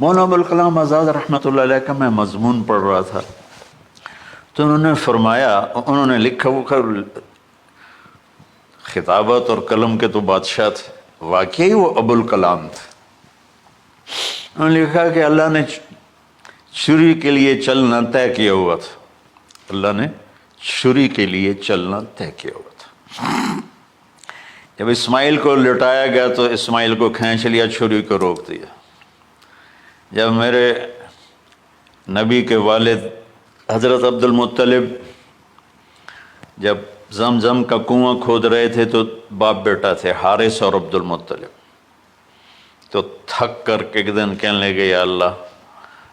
مولانا ابوالکلام آزاد رحمۃ اللہ علیہ کا میں مضمون پڑھ رہا تھا تو انہوں نے فرمایا، انہوں نے لکھا، وہ خطابت اور قلم کے تو بادشاہ تھے، واقعی وہ ابوالکلام تھے۔ انہوں نے لکھا کہ اللہ نے چھری کے لیے چلنا طے کیا ہوا تھا، اللہ نے چھری کے لیے چلنا طے کیا ہوا تھا۔ جب اسماعیل کو لٹایا گیا تو اسماعیل کو کھینچ لیا، چھری کو روک دیا۔ جب میرے نبی کے والد حضرت عبد المطلب جب زمزم کا کنواں کھود رہے تھے تو باپ بیٹا تھے، حارث اور عبد المطلب، تو تھک کر کے ایک دن کہنے لگے یا اللہ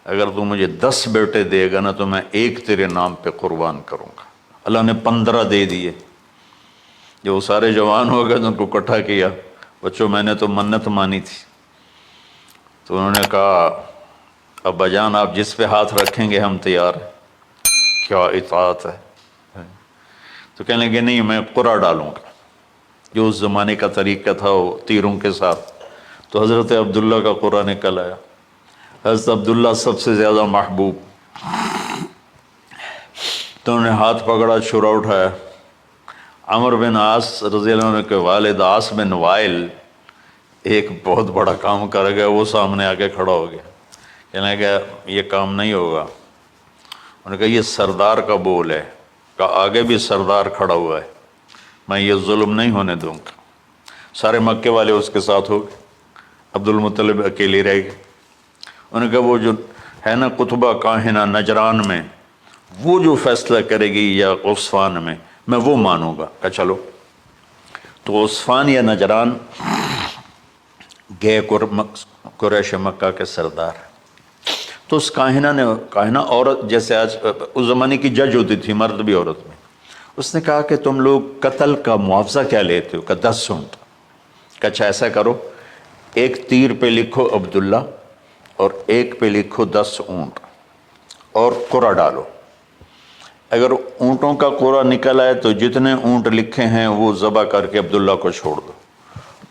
اگر تو مجھے 10 بیٹے دے گا نا تو میں ایک تیرے نام پہ قربان کروں گا۔ اللہ نے 15 دے دیے۔ جو وہ سارے جوان ہو گئے تو ان کو اکٹھا کیا، بچوں میں نے تو منت مانی تھی، تو انہوں نے کہا ابا جان آپ جس پہ ہاتھ رکھیں گے ہم تیار ہیں، کیا اطاعت ہے۔ تو کہنے لگے نہیں میں قرعہ ڈالوں گا، جو اس زمانے کا طریقہ تھا وہ تیروں کے ساتھ۔ تو حضرت عبداللہ کا قرعہ نکل آیا، حضرت عبداللہ سب سے زیادہ محبوب، تو انہوں نے ہاتھ پکڑا، چھرا اٹھایا۔ عمر بن عاص رضی اللہ عنہ کے والد عاص بن وائل ایک بہت بڑا کام کر گیا، وہ سامنے آگے کھڑا ہو گیا، کہنے لگا یہ کام نہیں ہوگا۔ انہوں نے کہا یہ سردار کا بول ہے، کہا آگے بھی سردار کھڑا ہوا ہے، میں یہ ظلم نہیں ہونے دوں گا۔ سارے مکے والے اس کے ساتھ ہو گئے، عبد المطلب اکیلے رہ گئے۔ انہوں نے کہا وہ جو ہے نا قطبہ کاہنہ نجران میں، وہ جو فیصلہ کرے گی یا عصفان میں وہ مانوں گا۔ کہا چلو۔ تو عصفان یا نجران گئے قریش مکہ کے سردار، تو اس کاہنہ عورت، جیسے آج اس زمانے کی جج ہوتی تھی، مرد بھی عورت میں، اس نے کہا کہ تم لوگ قتل کا معاوضہ کیا لیتے ہو؟ کہ 10 اونٹ۔ کہ اچھا ایسا کرو، ایک تیر پہ لکھو عبداللہ اور ایک پہ لکھو 10 اونٹ اور قرعہ ڈالو۔ اگر اونٹوں کا قرعہ نکل آئے تو جتنے اونٹ لکھے ہیں وہ ذبح کر کے عبداللہ کو چھوڑ دو،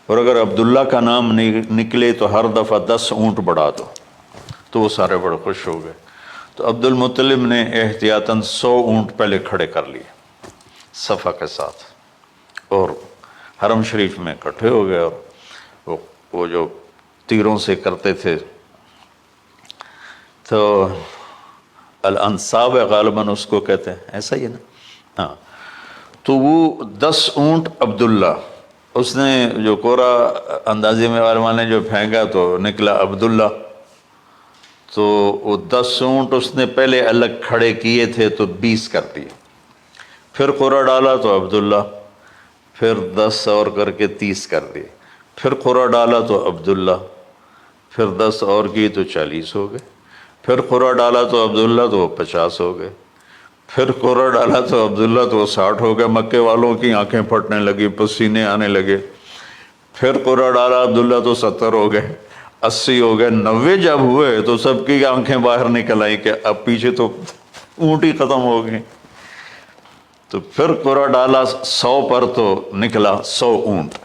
اور اگر عبداللہ کا نام نکلے تو ہر دفعہ 10 اونٹ بڑھا دو۔ تو وہ سارے بڑے خوش ہو گئے۔ تو عبد المطلب نے احتیاطاً 100 اونٹ پہلے کھڑے کر لیے صفا کے ساتھ، اور حرم شریف میں اکٹھے ہو گئے، اور وہ جو تیروں سے کرتے تھے تو الانصاب غالباً اس کو کہتے ہیں، ایسا ہی ہے نا؟ ہاں۔ تو وہ 10 اونٹ عبداللہ، اس نے جو قرعہ اندازی میں والے جو پھینکا تو نکلا عبداللہ، تو وہ 10 اونٹ اس نے پہلے الگ کھڑے کیے تھے تو 20 کر دیے، پھر قرعہ ڈالا تو عبداللہ، پھر 10 اور کر کے 30 کر دیے، پھر قرعہ ڈالا تو عبداللہ، پھر 10 اور کی تو 40 ہو گئے، پھر قرعہ ڈالا تو عبداللہ تو 50 ہو گئے، پھر قرعہ ڈالا تو عبداللہ تو 60 ہو گئے۔ مکے والوں کی آنکھیں پھٹنے لگی، پسینے آنے لگے۔ پھر قرعہ ڈالا عبداللہ تو 70 ہو گئے، 80 ہو گئے، 90 جب ہوئے تو سب کی آنکھیں باہر نکل آئیں کہ اب پیچھے تو اونٹ ہی ختم ہو گئے۔ تو پھر قرعہ ڈالا 100 پر تو نکلا 100 اونٹ،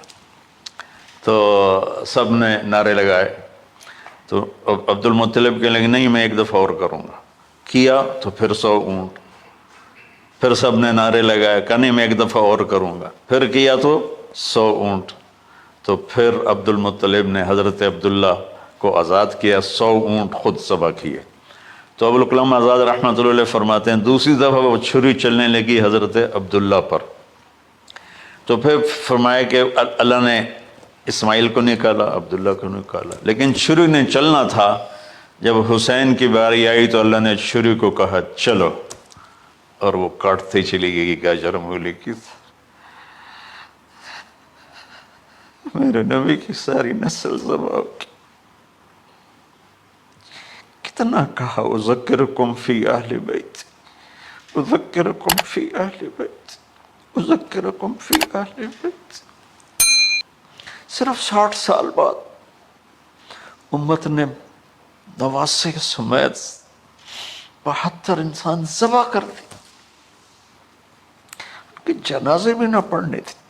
تو سب نے نعرے لگائے۔ تو عبد المطلب کہنے لگے نہیں میں ایک دفعہ اور کروں گا، کیا تو پھر 100 اونٹ، پھر سب نے نعرے لگائے، کہا نہیں میں ایک دفعہ اور کروں گا، پھر کیا تو 100 اونٹ۔ تو پھر عبد المطلب نے حضرت عبداللہ کو آزاد کیا، 100 اونٹ خود ذبح کیے۔ تو ابوالکلام آزاد رحمۃ اللہ علیہ فرماتے ہیں دوسری دفعہ وہ چھری چلنے لگی حضرت عبداللہ پر، تو پھر فرمایا کہ اللہ نے اسماعیل کو نکالا، عبداللہ کو نکالا، لیکن چھری نے چلنا تھا۔ جب حسین کی باری آئی تو اللہ نے چھری کو کہا چلو، اور وہ کاٹتے چلی گئی گاجر مولی کی۔ میرے نبی کی ساری نسل ذبح ہو گئی۔ کتنا کہا اذکرکم فی اہل بیت، اذکرکم فی اہل بیت، اذکرکم فی اہل بیت۔ صرف 60 سال بعد امت نے 89 سمیت 72 انسان ذبح کر دی، ان کے جنازے بھی نہ پڑھنے تھے۔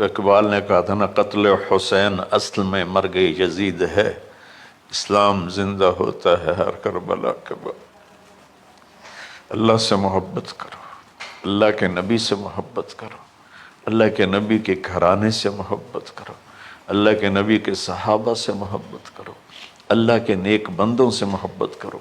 اقبال نے کہا تھا نا، قتل حسین اصل میں مرگ یزید ہے، اسلام زندہ ہوتا ہے ہر کربلا کے بعد۔ اللہ سے محبت کرو، اللہ کے نبی سے محبت کرو، اللہ کے نبی کے گھرانے سے محبت کرو، اللہ کے نبی کے صحابہ سے محبت کرو، اللہ کے نیک بندوں سے محبت کرو۔